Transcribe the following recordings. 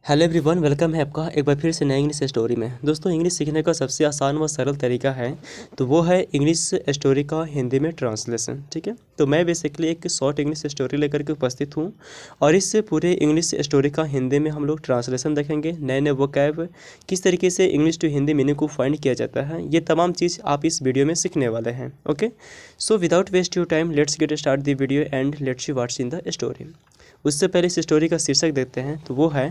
Hello everyone, welcome है आपका एक बार फिर से नए इंग्लिश स्टोरी में। दोस्तों, इंग्लिश सीखने का सबसे आसान व सरल तरीका है तो वो है इंग्लिश स्टोरी का हिंदी में ट्रांसलेशन। ठीक है, तो मैं बेसिकली एक शॉर्ट इंग्लिश स्टोरी लेकर के उपस्थित हूँ और इस पूरे इंग्लिश स्टोरी का हिंदी में हम लोग ट्रांसलेशन देखेंगे। नए नए वोकैब, किस तरीके से इंग्लिश टू हिंदी मीनिंग को फाइंड किया जाता है, ये तमाम चीज़ आप इस वीडियो में सीखने वाले हैं। Okay, so without waste your time let's get start the video and let's see what's in the story. उससे पहले इस स्टोरी का शीर्षक देखते हैं तो वो है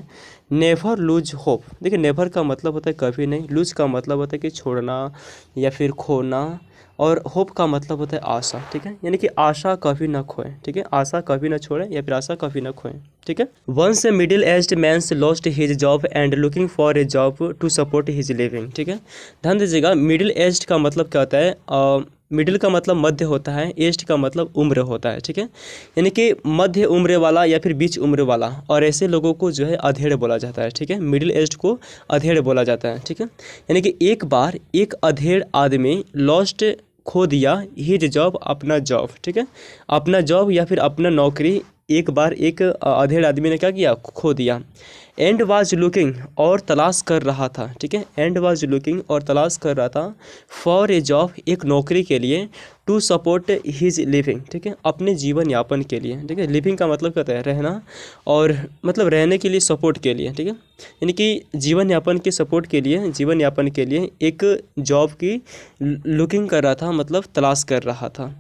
नेवर लूज होप। देखिए, नेवर का मतलब होता है कभी नहीं, लूज का मतलब होता है कि छोड़ना या फिर खोना, और होप का मतलब होता है आशा। ठीक है, यानी कि आशा कभी ना खोएं। ठीक है, आशा कभी ना छोड़ें या फिर आशा कभी ना खोएं। ठीक है, once a middle aged man's lost his job and looking for a job to support his living. ठीक है, ध्यान दीजिएगा, मिडिल एज्ड का मतलब क्या होता है। मिडिल का मतलब मध्य होता है, एस्ट का मतलब उम्र होता है। ठीक है, यानी कि मध्य उम्र वाला या फिर बीच उम्र वाला, और ऐसे लोगों को जो है अधेड़ बोला जाता है। ठीक है, मिडिल एज्ड को अधेड़ बोला जाता है। ठीक है, यानी कि एक बार एक अधेड़ आदमी लॉस्ट खो दिया हिज जॉब, अपना जॉब। ठीक है, अपना जॉब या फिर अपना नौकरी एक बार एक अधेड़ आदमी ने क्या किया, खो दिया। एंड वाज लुकिंग, और तलाश कर रहा था। ठीक है, एंड वाज लुकिंग, और तलाश कर रहा था फॉर ए जॉब, एक नौकरी के लिए, टू सपोर्ट हिज लिविंग। ठीक है, अपने जीवन यापन के लिए। ठीक है, लिविंग का मतलब कहता है रहना, और मतलब रहने के लिए, सपोर्ट के लिए। ठीक है, यानी कि जीवन यापन के सपोर्ट के लिए, जीवन यापन के लिए एक जॉब की लुकिंग कर रहा था, मतलब तलाश कर रहा था।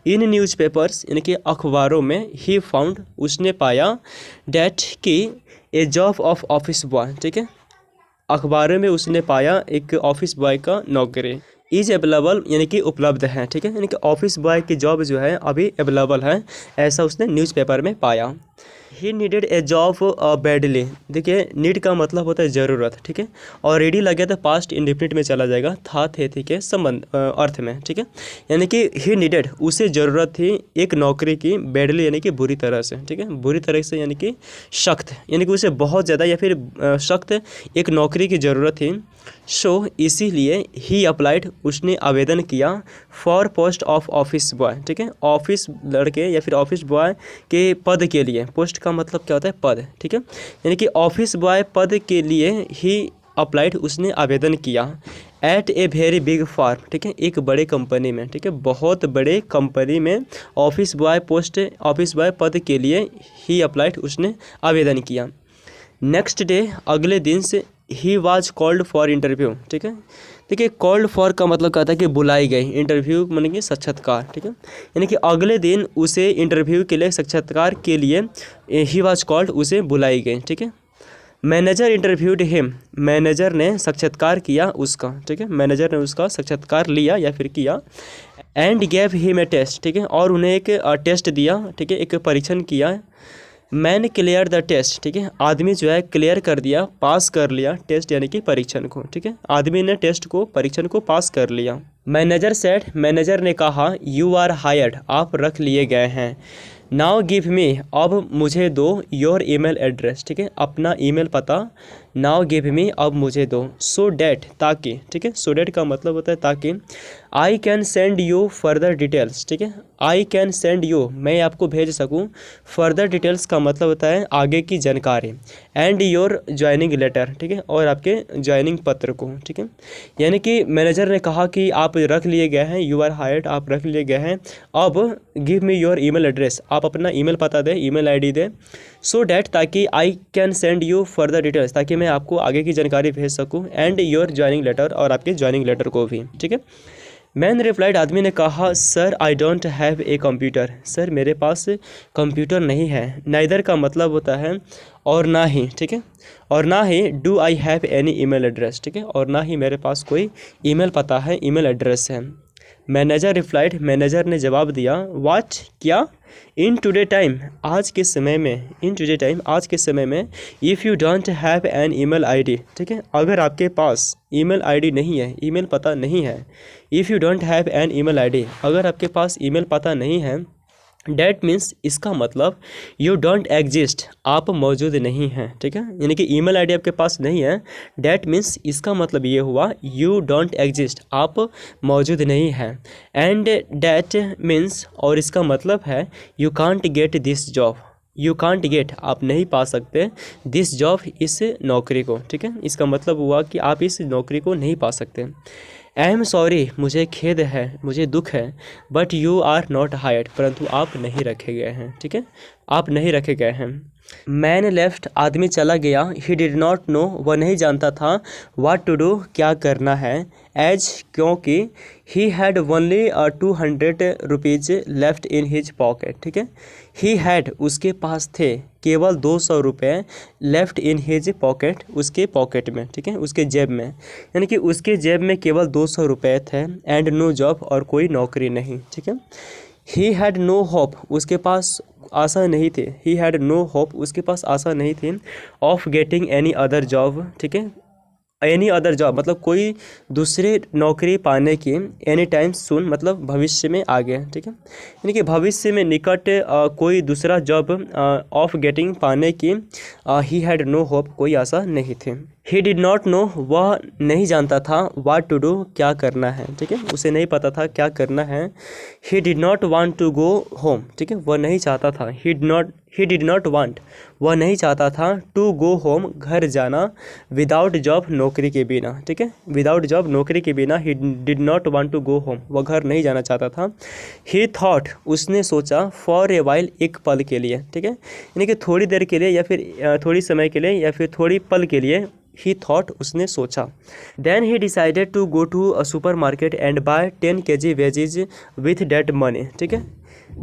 इन न्यूज़पेपर्स, यानी कि अखबारों में, ही फाउंड, उसने पाया, डैट कि ए जॉब ऑफ ऑफिस बॉय। ठीक है, अखबारों में उसने पाया एक ऑफिस बॉय का नौकरी। इज अवेलेबल, यानी कि उपलब्ध है। ठीक है, यानी कि ऑफिस बॉय की जॉब जो है अभी अवेलेबल है, ऐसा उसने न्यूज़पेपर में पाया। He needed A job badly. देखिए, नीड का मतलब होता है ज़रूरत। ठीक है, और रेडी लगे तो पास्ट इंडेफिनिट में चला जाएगा, था थे थी के संबंध अर्थ में। ठीक है, यानी कि ही नीडेड, उसे ज़रूरत थी एक नौकरी की, बैडली यानी कि बुरी तरह से। ठीक है, बुरी तरह से यानी कि सख्त, यानी कि उसे बहुत ज़्यादा या फिर सख्त एक नौकरी की ज़रूरत थी। सो इसीलिए ही अप्लाइड, उसने आवेदन किया, for post of office boy. ठीक है, ऑफिस लड़के या फिर ऑफिस बॉय के पद के लिए। पोस्ट का मतलब क्या होता है, पद। ठीक है, यानी कि ऑफिस बॉय पद के लिए ही अप्लाइड, उसने आवेदन किया। At a very big farm. ठीक है, एक बड़े कंपनी में। ठीक है, बहुत बड़े कंपनी में office boy post, office boy पद के लिए ही अप्लाइड, उसने आवेदन किया। नेक्स्ट डे, अगले दिन से, he was called for interview. ठीक है, देखिए, कॉल्ड फॉर का मतलब कहता है कि बुलाई गई, इंटरव्यू माने कि साक्षात्कार। ठीक है, यानी कि अगले दिन उसे इंटरव्यू के लिए, साक्षात्कार के लिए, ही वाज कॉल्ड, उसे बुलाई गई। ठीक है, मैनेजर इंटरव्यूड हिम, मैनेजर ने साक्षात्कार किया उसका। ठीक है, मैनेजर ने उसका साक्षात्कार लिया या फिर किया। And gave him a test. ठीक है, और उन्हें एक टेस्ट दिया। ठीक है, एक परीक्षण किया। Man clear the test. ठीक है, आदमी जो है क्लियर कर दिया, पास कर लिया टेस्ट यानी कि परीक्षण को। ठीक है, आदमी ने टेस्ट को, परीक्षण को पास कर लिया। मैनेजर सेड, मैनेजर ने कहा, यू आर हायर्ड, आप रख लिए गए हैं। नाउ गिव मी, अब मुझे दो, योर ईमेल एड्रेस। ठीक है, अपना ईमेल पता। नाउ गिव मी, अब मुझे दो। सो डैट, ताकि। ठीक है, सो डैट का मतलब होता है ताकि। I can send you further details. ठीक है, आई कैन सेंड यू, मैं आपको भेज सकूं। फर्दर डिटेल्स का मतलब होता है आगे की जानकारी। And your joining letter. ठीक है, और आपके ज्वाइनिंग पत्र को। ठीक है, यानी कि मैनेजर ने कहा कि आप रख लिए गए हैं, यू आर हायर्ड, आप रख लिए गए हैं। अब give me your email address, आप अपना ईमेल पता दें, ईमेल आईडी दें। सो डैट, ताकि, I can send you further details, ताकि मैं आपको आगे की जानकारी भेज सकूं। एंड योर ज्वाइनिंग लेटर, और आपके ज्वाइनिंग लेटर को भी। ठीक है, मैन रिप्लाइड, आदमी ने कहा, sir I don't have a computer, sir मेरे पास कंप्यूटर नहीं है। नाइदर का मतलब होता है और ना ही। ठीक है, और ना ही do I have any email address. ठीक है, और ना ही मेरे पास कोई ईमेल पता है, ईमेल एड्रेस है। मैनेजर रिप्लाइड, मैनेजर ने जवाब दिया, व्हाट, क्या। इन टुडे टाइम, आज के समय में। इन टुडे टाइम, आज के समय में। If you don't have an email ID. ठीक है, अगर आपके पास ईमेल आईडी नहीं है, ईमेल पता नहीं है। If you don't have an email ID, अगर आपके पास ईमेल पता नहीं है। डैट मीन्स, इसका मतलब, यू डोंट एग्जिस्ट, आप मौजूद नहीं हैं। ठीक है, यानी कि ईमेल आईडी आपके पास नहीं है। डैट मीन्स, इसका मतलब ये हुआ, यू डोंट एग्जिस्ट, आप मौजूद नहीं हैं। एंड डैट मीन्स, और इसका मतलब है, you can't get this job, you can't get, आप नहीं पा सकते, दिस जॉब, इस नौकरी को, ठीक है। इसका मतलब हुआ कि आप इस नौकरी को नहीं पा सकते। आई एम सॉरी, मुझे खेद है, मुझे दुख है, but you are not hired, परंतु आप नहीं रखे गए हैं, ठीक है, आप नहीं रखे गए हैं। मैन लेफ्ट, आदमी चला गया। ही डिड नॉट नो, वह नहीं जानता था। व्हाट टू डू, क्या करना है। एज, क्योंकि। He had only 200 rupees left in his pocket, ठीक है। ही हैड, उसके पास थे केवल 200 रुपये, लेफ्ट इन हिज पॉकेट, उसके पॉकेट में, ठीक है, उसके जेब में, यानी कि उसके जेब में केवल 200 रुपये थे। एंड नो जॉब, और कोई नौकरी नहीं, ठीक है। ही हैड नो होप, उसके पास आशा नहीं थी। ही हैड नो होप, उसके पास आशा नहीं थी। Of getting any other job, ठीक है। एनी अदर जॉब मतलब कोई दूसरी नौकरी पाने की। एनी टाइम सून मतलब भविष्य में आगे, ठीक है, यानी कि भविष्य में निकट कोई दूसरा जॉब ऑफ गेटिंग पाने की ही हैड नो होप, कोई आशा नहीं थी। ही डिड नॉट नो, वह नहीं जानता था। व्हाट टू डू, क्या करना है, ठीक है, उसे नहीं पता था क्या करना है। He did not want to go home, ठीक है, वह नहीं चाहता था। ही डिड नॉट वांट, वह नहीं चाहता था। टू गो होम, घर जाना। विदाउट जॉब, नौकरी के बिना, ठीक है, विदाउट जॉब, नौकरी के बिना। He did not want to go home, वह घर नहीं जाना चाहता था। ही थॉट, उसने सोचा। फॉर ए वाइल, एक पल के लिए, ठीक है, यानी कि थोड़ी देर के लिए या फिर थोड़ी समय के लिए या फिर थोड़ी पल के लिए। ही थॉट, उसने सोचा। Then he decided to go to a supermarket and buy 10 kg veggies with that money, ठीक है।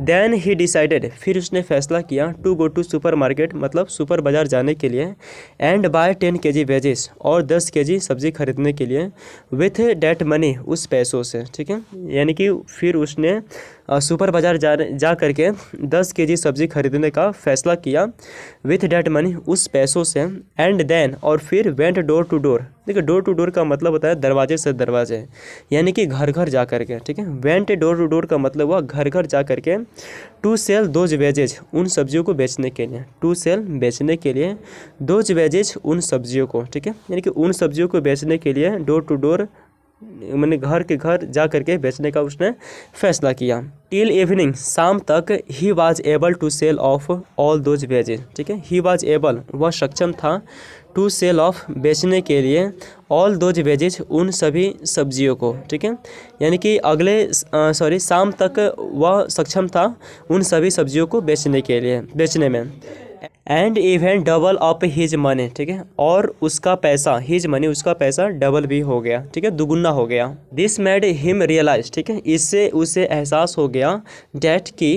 देन ही डिसाइडेड, फिर उसने फैसला किया। To go to supermarket मतलब सुपर बाज़ार जाने के लिए। एंड बाय 10 kg वेजेस, और 10 kg सब्जी खरीदने के लिए। विथ डेट मनी, उस पैसों से, ठीक है, यानी कि फिर उसने सुपर बाज़ार जा करके 10 kg सब्जी खरीदने का फैसला किया। विथ डेट मनी, उस पैसों से। एंड देन, और फिर वेंट डोर टू डोर, देखिए डोर टू डोर का मतलब होता है दरवाजे से दरवाजे, यानी कि घर घर जा करके, ठीक है। वेंट डोर टू डोर का मतलब हुआ घर घर जा करके। टू सेल दोज वेजेज, उन सब्जियों को बेचने के लिए। टू सेल, बेचने के लिए। दोज वेजेज, उन सब्जियों को, ठीक है, यानी कि उन सब्जियों को बेचने के लिए डोर टू डोर मैंने घर के घर जा करके बेचने का उसने फैसला किया। टिल इवनिंग, शाम तक। He was able to sell off all those veggies, ठीक है, ही वॉज एबल, वह सक्षम था। टू सेल ऑफ, बेचने के लिए। ऑल दोज वेजेज, उन सभी सब्जियों को, ठीक है, यानी कि शाम तक वह सक्षम था उन सभी सब्जियों को बेचने में। And even double up his money, ठीक है, और उसका पैसा, हिज मनी, उसका पैसा डबल भी हो गया, ठीक है, दुगुना हो गया। दिस मेड हिम रियलाइज, ठीक है, इससे उसे एहसास हो गया। डैट कि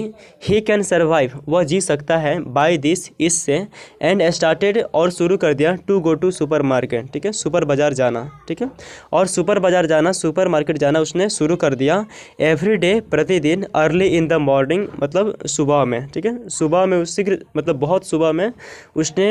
ही कैन सर्वाइव, वह जी सकता है। बाय दिस, इससे। एंड स्टार्टेड, और शुरू कर दिया। To go to supermarket, ठीक है, सुपर बाजार जाना, ठीक है, और सुपर बाजार जाना, सुपर मार्केट जाना उसने शुरू कर दिया। एवरी डे, प्रतिदिन। अर्ली इन द मॉर्निंग मतलब सुबह में, ठीक है, सुबह में शीघ्र मतलब बहुत सुबह में उसने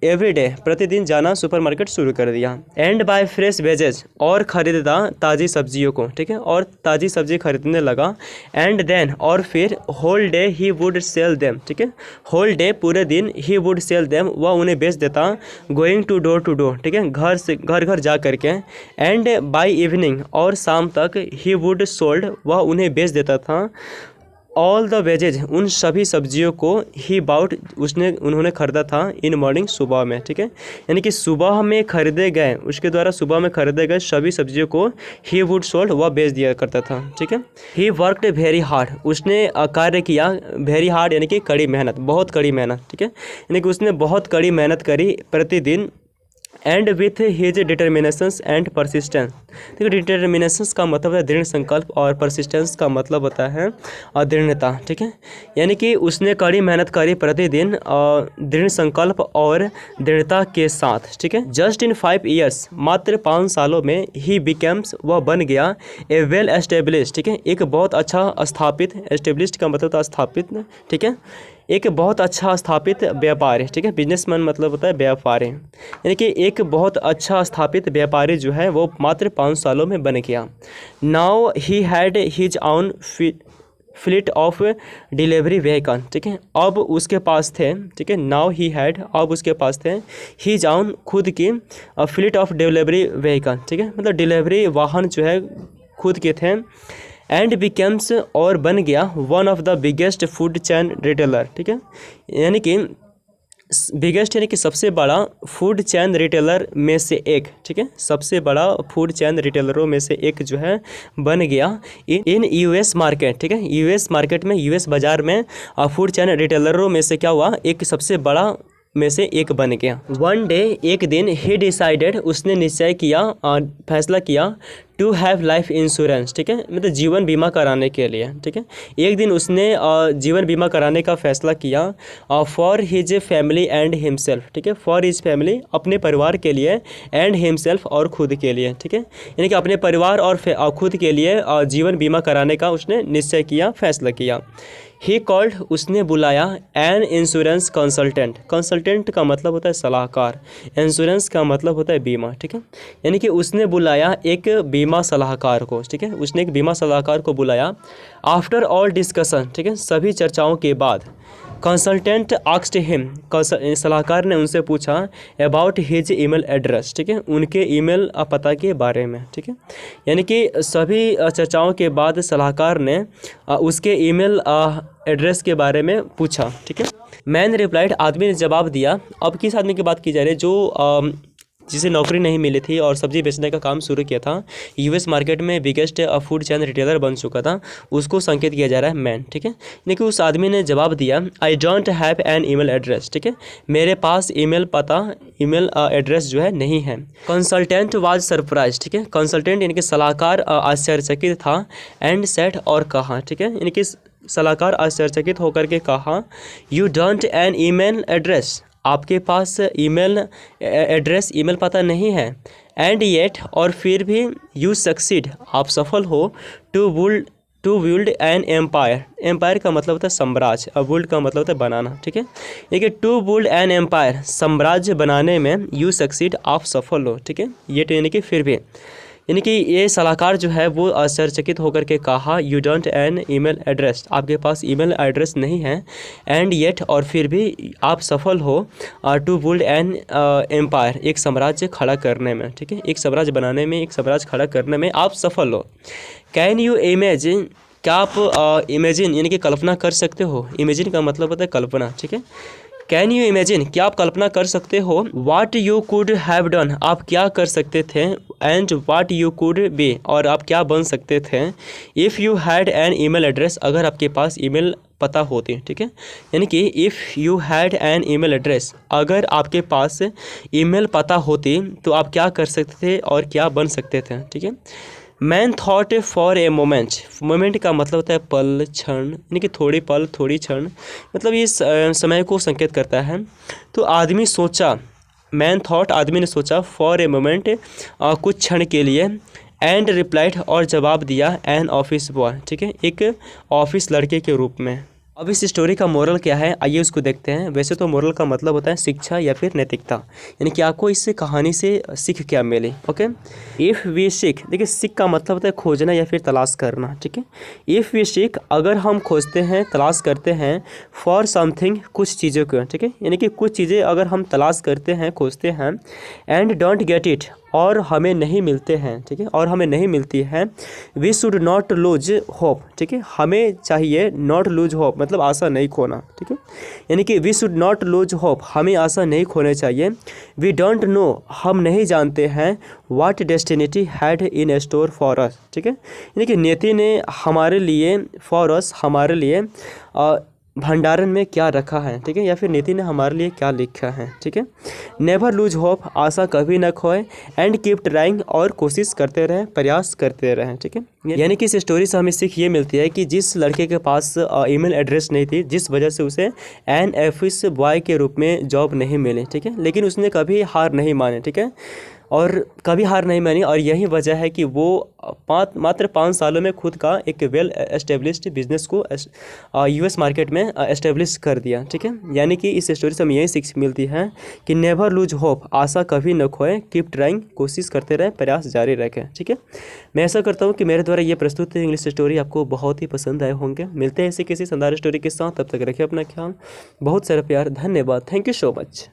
एवरी डे, प्रतिदिन जाना सुपरमार्केट शुरू कर दिया। एंड बाय फ्रेश वेजेज, और खरीदा ताज़ी सब्जियों को, ठीक है, और ताज़ी सब्जी खरीदने लगा। एंड देन, और फिर। Whole day he would sell them, ठीक है, होल डे, पूरे दिन। ही वुड सेल देम, वह उन्हें बेच देता। गोइंग टू डोर, ठीक है, घर से घर घर जा करके। एंड बाय इवनिंग, और शाम तक। ही वुड सोल्ड, वह उन्हें बेच देता था। ऑल द वेजेज, उन सभी सब्जियों को। ही बाउट, उन्होंने खरीदा था। इन मॉर्निंग, सुबह में, ठीक है, यानी कि सुबह में खरीदे गए, उसके द्वारा सुबह में खरीदे गए सभी सब्जियों को ही वुड सोल्ड, वह बेच दिया करता था, ठीक है। ही वर्कड वेरी हार्ड, उसने कार्य किया। वेरी हार्ड यानी कि कड़ी मेहनत, बहुत कड़ी मेहनत, ठीक है, यानी कि उसने बहुत कड़ी मेहनत करी प्रतिदिन। And with his determinations and persistence, देखिए डिटर्मिनेशंस का मतलब है दृढ़ संकल्प, और परसिस्टेंस का मतलब होता है दृढ़ता, ठीक है, यानी कि उसने कड़ी मेहनत करी प्रतिदिन दृढ़ संकल्प और दृढ़ता के साथ, ठीक है। जस्ट इन 5 years, मात्र 5 सालों में। ही बिकेम्स, वह बन गया। ए वेल एस्टेब्लिश, ठीक है, एक बहुत अच्छा स्थापित। एस्टेब्लिश्ड का मतलब था स्थापित, ठीक है, एक बहुत अच्छा स्थापित व्यापारी, ठीक है, बिजनेसमैन मतलब होता है व्यापारी, यानी कि एक बहुत अच्छा स्थापित व्यापारी जो है वो मात्र 5 सालों में बन गया। Now he had his on fleet of delivery vehicle, ठीक है, अब उसके पास थे, ठीक है, नाउ ही हैड, अब उसके पास थे। हिज ऑन, खुद की। फ्लीट ऑफ डिलीवरी व्हीकल, ठीक है, मतलब डिलीवरी वाहन जो है खुद के थे। एंड बिकम्स और बन गया one of the biggest food chain retailer, ठीक है, यानी कि बिगेस्ट यानी कि सबसे बड़ा फूड चैन रिटेलर में से एक, ठीक है, सबसे बड़ा फूड चैन रिटेलरों में से एक जो है बन गया इन यूएस मार्केट, ठीक है, यूएस मार्केट में, यूएस बाज़ार में फूड चैन रिटेलरों में से क्या हुआ, एक सबसे बड़ा में से एक बन गया। वन डे, एक दिन, ही डिसाइडेड, उसने निश्चय किया, फैसला किया, टू हैव लाइफ इंश्योरेंस, ठीक है, मतलब जीवन बीमा कराने के लिए, ठीक है, एक दिन उसने जीवन बीमा कराने का फैसला किया for his family and himself, ठीक है, फॉर हिज फैमिली, अपने परिवार के लिए, एंड हिमसेल्फ, और खुद के लिए, ठीक है, यानी कि अपने परिवार और खुद के लिए जीवन बीमा कराने का उसने निश्चय किया, फैसला किया। ही कॉल्ड, उसने बुलाया, एन इंश्योरेंस कंसल्टेंट, कंसल्टेंट का मतलब होता है सलाहकार, इंश्योरेंस का मतलब होता है बीमा, ठीक है, यानी कि उसने बुलाया एक बीमा सलाहकार को, ठीक है, उसने एक बीमा सलाहकार को बुलाया। आफ्टर ऑल डिस्कशन, ठीक है, सभी चर्चाओं के बाद, कंसल्टेंट आस्क्ड हिम, सलाहकार ने उनसे पूछा अबाउट हिज ईमेल एड्रेस, ठीक है, उनके ईमेल पता के बारे में, ठीक है, यानी कि सभी चर्चाओं के बाद सलाहकार ने उसके ईमेल एड्रेस के बारे में पूछा, ठीक है। मैन रिप्लाइड, आदमी ने जवाब दिया। अब किस आदमी की बात की जा रही है, जो जिसे नौकरी नहीं मिली थी और सब्जी बेचने का काम शुरू किया था, यूएस मार्केट में बिगेस्ट फूड चेन रिटेलर बन चुका था, उसको संकेत किया जा रहा है मैन, ठीक है, लेकिन उस आदमी ने जवाब दिया I don't have an email address, ठीक है, मेरे पास ईमेल पता, ईमेल एड्रेस जो है नहीं है। कंसल्टेंट वाज सरप्राइज, ठीक है, कंसल्टेंट यानी कि सलाहकार आश्चर्यचकित था, एंड सेड, और कहा, ठीक है, यानी कि सलाहकार आश्चर्यचकित होकर के कहा you don't an email address, आपके पास ईमेल एड्रेस, ईमेल पता नहीं है, एंड येट, और फिर भी यू सक्सीड, आप सफल हो, to build an empire, empire का मतलब होता है साम्राज्य, और बिल्ड का मतलब होता है बनाना, ठीक है, देखिए टू बिल्ड एन एम्पायर, साम्राज्य बनाने में, यू सक्सीड, आप सफल हो, ठीक है, ये तो यानी कि फिर भी, यानी कि ये सलाहकार जो है वो आश्चर्यचकित होकर के कहा you don't an email address, आपके पास ईमेल एड्रेस नहीं है, एंड येट, और फिर भी आप सफल हो, टू बिल्ड एन एम्पायर, एक साम्राज्य खड़ा करने में, ठीक है, एक साम्राज्य बनाने में, एक साम्राज्य खड़ा करने में आप सफल हो। कैन यू इमेजिन, क्या आप इमेजिन यानी कि कल्पना कर सकते हो, इमेजिन का मतलब होता है कल्पना, ठीक है, कैन यू इमेजिन, क्या आप कल्पना कर सकते हो, what you could have done, आप क्या कर सकते थे, and what you could be, और आप क्या बन सकते थे, if you had an email address, अगर आपके पास ईमेल पता होती, ठीक है, यानी कि if you had an email address, अगर आपके पास ईमेल पता होती तो आप क्या कर सकते थे और क्या बन सकते थे, ठीक है। Man thought for a moment, moment का मतलब होता है पल, क्षण, यानी कि थोड़ी पल, थोड़ी क्षण, मतलब ये समय को संकेत करता है। तो आदमी सोचा, मैन थॉट, आदमी ने सोचा, फॉर ए मोमेंट, कुछ क्षण के लिए, एंड रिप्लाइड, और जवाब दिया, एन ऑफिस बॉय, ठीक है, एक ऑफिस लड़के के रूप में। अब इस स्टोरी का मोरल क्या है, आइए उसको देखते हैं। वैसे तो मोरल का मतलब होता है शिक्षा या फिर नैतिकता, यानी कि आपको इस कहानी से सीख क्या मिली। ओके, इफ़ वी सीख, देखिए सीख का मतलब होता है खोजना या फिर तलाश करना, ठीक है। इफ़ वी सीख, अगर हम खोजते हैं, तलाश करते हैं, फॉर समथिंग, कुछ चीज़ों को, ठीक है, यानी कि कुछ चीज़ें अगर हम तलाश करते हैं, खोजते हैं, एंड डोंट गेट इट, और हमें नहीं मिलते हैं, ठीक है, और हमें नहीं मिलती है, we should not lose hope, ठीक है, हमें चाहिए नॉट लूज होप, मतलब आशा नहीं खोना, ठीक है, यानी कि we should not lose hope, हमें आशा नहीं खोने चाहिए। वी डोंट नो, हम नहीं जानते हैं, what destiny had in store for us, ठीक है, यानी कि नियति ने हमारे लिए, फॉर अस, हमारे लिए भंडारण में क्या रखा है, ठीक है, या फिर नीति ने हमारे लिए क्या लिखा है, ठीक है। नेवर लूज होप, आशा कभी न खोए, एंड कीप ट्राइंग, और कोशिश करते रहें, प्रयास करते रहें, ठीक है। यानी कि इस स्टोरी से हमें सीख ये मिलती है कि जिस लड़के के पास ईमेल एड्रेस नहीं थी, जिस वजह से उसे एन ऑफिस बॉय के रूप में जॉब नहीं मिली, ठीक है, लेकिन उसने कभी हार नहीं मानी, ठीक है, और कभी हार नहीं मानी, और यही वजह है कि वो मात्र 5 सालों में खुद का एक वेल एस्टेब्लिश्ड बिजनेस को यूएस मार्केट में एस्टेब्लिश कर दिया, ठीक है। यानी कि इस स्टोरी से हमें यही सीख मिलती है कि नेवर लूज होप, आशा कभी न खोए, कीप ट्राइंग, कोशिश करते रहें, प्रयास जारी रखें, ठीक है। मैं ऐसा करता हूँ कि मेरे द्वारा ये प्रस्तुत इंग्लिश स्टोरी आपको बहुत ही पसंद आए होंगे। मिलते हैं ऐसे किसी शानदार स्टोरी के साथ, तब तक रखिए अपना ख्याल, बहुत सारा प्यार, धन्यवाद, थैंक यू सो मच।